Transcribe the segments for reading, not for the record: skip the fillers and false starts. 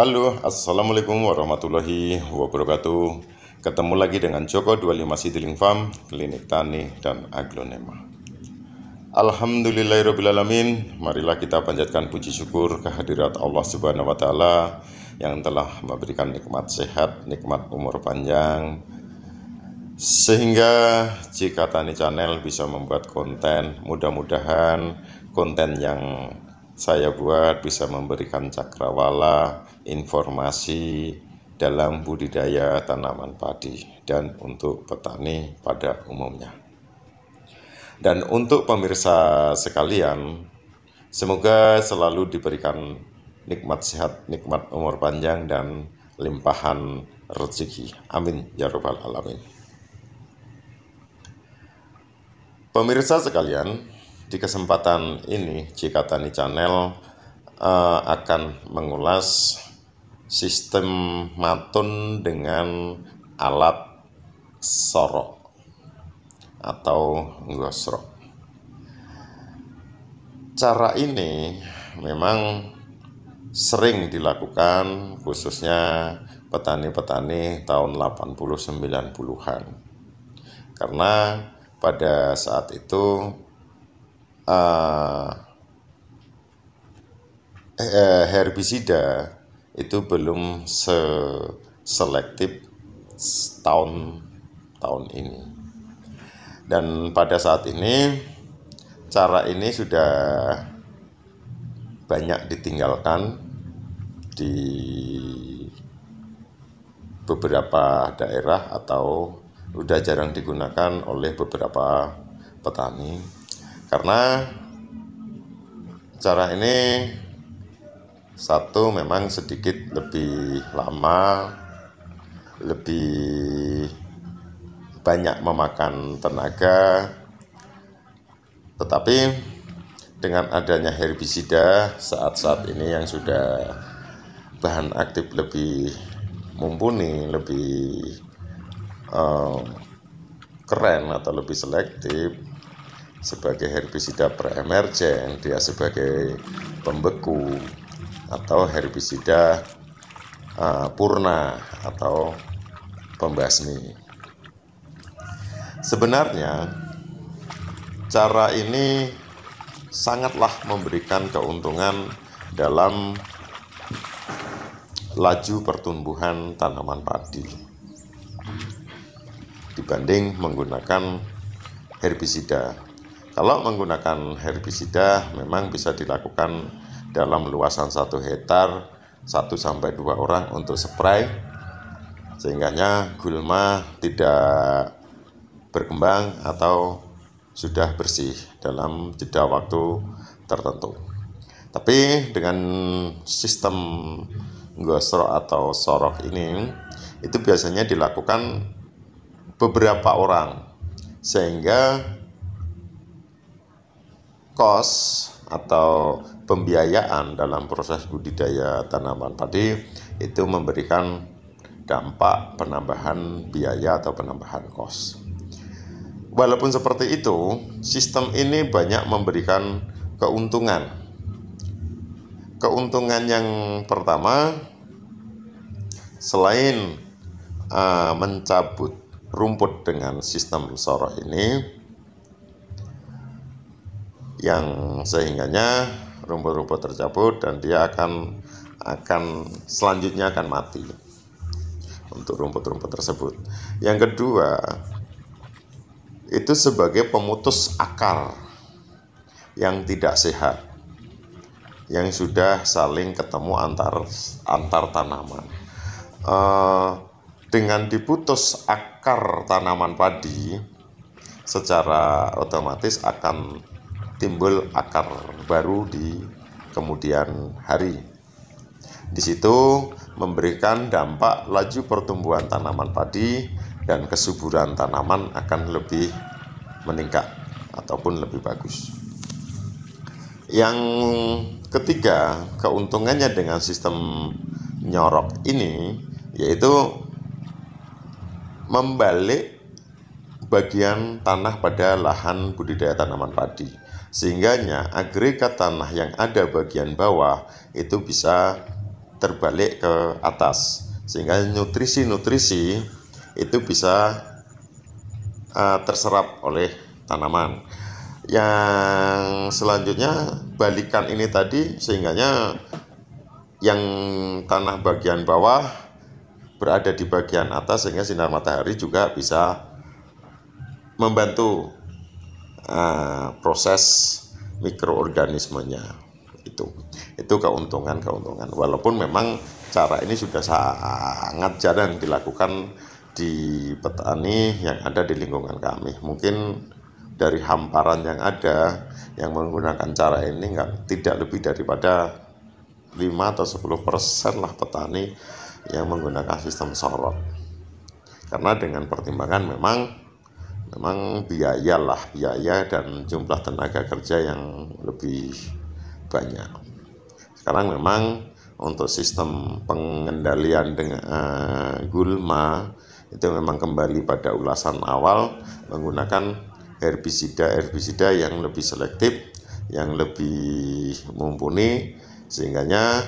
Halo, Assalamualaikum warahmatullahi wabarakatuh. Ketemu lagi dengan Joko 25 Seedling Farm, Klinik Tani dan Aglonema. Alhamdulillahirrabbilalamin. Marilah kita panjatkan puji syukur kehadirat Allah Subhanahu wa Ta'ala yang telah memberikan nikmat sehat, nikmat umur panjang, sehingga jika Tani Channel bisa membuat konten, mudah-mudahan konten yang saya buat bisa memberikan cakrawala, informasi dalam budidaya tanaman padi dan untuk petani pada umumnya. Dan untuk pemirsa sekalian, semoga selalu diberikan nikmat sehat, nikmat umur panjang dan limpahan rezeki. Amin ya rabbal alamin. Pemirsa sekalian, di kesempatan ini jika Tani Channel akan mengulas sistem matun dengan alat sorok atau nggosrok. Cara ini memang sering dilakukan khususnya petani-petani tahun 80-90-an. Karena pada saat itu herbisida itu belum selektif tahun ini. Dan pada saat ini cara ini sudah banyak ditinggalkan di beberapa daerah atau sudah jarang digunakan oleh beberapa petani, karena cara ini satu memang sedikit lebih lama, lebih banyak memakan tenaga, tetapi dengan adanya herbisida saat-saat ini yang sudah bahan aktif lebih mumpuni, lebih keren atau lebih selektif sebagai herbisida pre-emergen, dia sebagai pembeku atau herbisida purna atau pembasmi. Sebenarnya cara ini sangatlah memberikan keuntungan dalam laju pertumbuhan tanaman padi dibanding menggunakan herbisida. Kalau menggunakan herbisida memang bisa dilakukan dalam luasan 1 hektar 1-2 orang untuk spray, sehingganya gulma tidak berkembang atau sudah bersih dalam jeda waktu tertentu. Tapi dengan sistem nggosrok atau sorok ini itu biasanya dilakukan beberapa orang, sehingga kos atau pembiayaan dalam proses budidaya tanaman padi itu memberikan dampak penambahan biaya atau penambahan kos. Walaupun seperti itu, sistem ini banyak memberikan keuntungan. Keuntungan yang pertama, selain mencabut rumput dengan sistem sorok ini, yang sehingganya rumput-rumput tercabut dan dia akan selanjutnya akan mati untuk rumput-rumput tersebut. Yang kedua, itu sebagai pemutus akar yang tidak sehat, yang sudah saling ketemu antar tanaman. Dengan diputus akar tanaman padi, secara otomatis akan timbul akar baru di kemudian hari. Di situ memberikan dampak laju pertumbuhan tanaman padi dan kesuburan tanaman akan lebih meningkat ataupun lebih bagus. Yang ketiga, keuntungannya dengan sistem nyorok ini yaitu membalik bagian tanah pada lahan budidaya tanaman padi, sehingganya agregat tanah yang ada bagian bawah itu bisa terbalik ke atas, sehingga nutrisi-nutrisi itu bisa terserap oleh tanaman. Yang selanjutnya balikan ini tadi, sehingganya yang tanah bagian bawah berada di bagian atas, sehingga sinar matahari juga bisa membantu proses mikroorganismenya. Itu keuntungan. Walaupun memang cara ini sudah sangat jarang dilakukan di petani yang ada di lingkungan kami. Mungkin dari hamparan yang ada yang menggunakan cara ini tidak lebih daripada 5 atau 10% lah petani yang menggunakan sistem sorot. Karena dengan pertimbangan memang biaya dan jumlah tenaga kerja yang lebih banyak. Sekarang memang untuk sistem pengendalian dengan gulma itu memang kembali pada ulasan awal, menggunakan herbisida yang lebih selektif, yang lebih mumpuni, sehingganya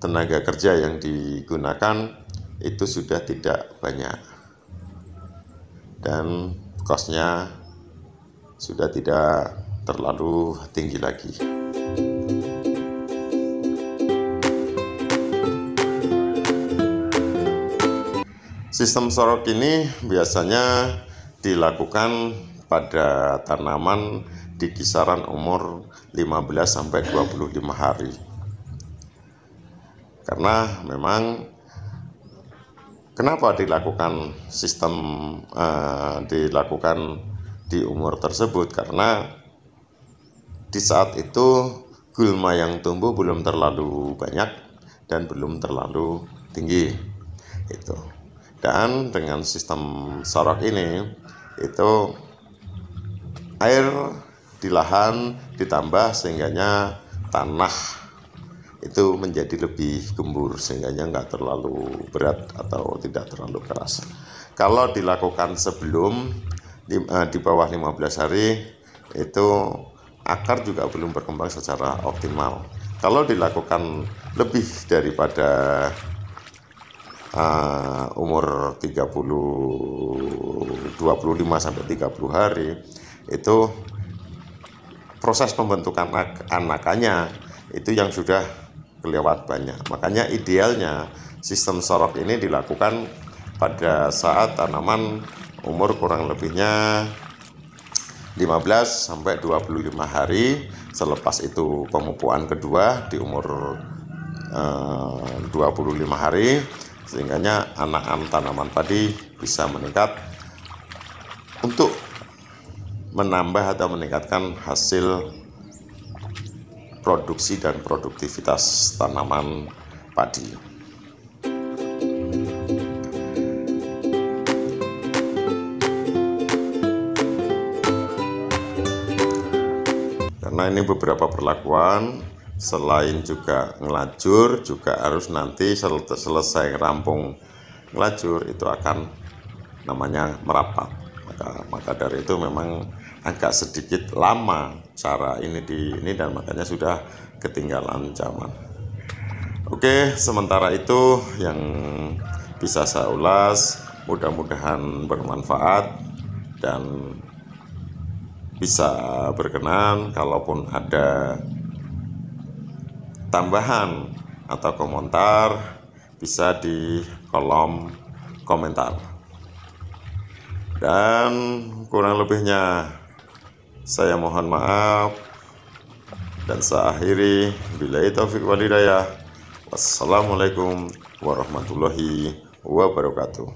tenaga kerja yang digunakan itu sudah tidak banyak dan cost-nya sudah tidak terlalu tinggi lagi. Sistem sorot ini biasanya dilakukan pada tanaman di kisaran umur 15-25 hari. Karena memang kenapa dilakukan sistem dilakukan di umur tersebut? Karena di saat itu gulma yang tumbuh belum terlalu banyak dan belum terlalu tinggi. Dan dengan sistem sorot ini itu air di lahan ditambah, sehingganya tanah itu menjadi lebih gembur, sehingganya nggak terlalu berat atau tidak terlalu keras. Kalau dilakukan sebelum di bawah 15 hari itu akar juga belum berkembang secara optimal. Kalau dilakukan lebih daripada umur 25-30 hari itu proses pembentukan anakannya itu yang sudah kelewat banyak. Makanya idealnya sistem sorot ini dilakukan pada saat tanaman umur kurang lebihnya 15-25 hari. Selepas itu pemupukan kedua di umur 25 hari, sehingganya anakan tanaman padi bisa meningkat untuk menambah atau meningkatkan hasil produksi dan produktivitas tanaman padi. Karena ini beberapa perlakuan, selain juga ngelajur, juga harus nanti selesai rampung ngelajur itu akan namanya merapat. Maka dari itu memang agak sedikit lama cara ini dan makanya sudah ketinggalan zaman. Oke, sementara itu yang bisa saya ulas, mudah-mudahan bermanfaat dan bisa berkenan. Kalaupun ada tambahan atau komentar bisa di kolom komentar. Dan kurang lebihnya saya mohon maaf dan saya akhiri, billahi taufiq wal hidayah. Wassalamualaikum warahmatullahi wabarakatuh.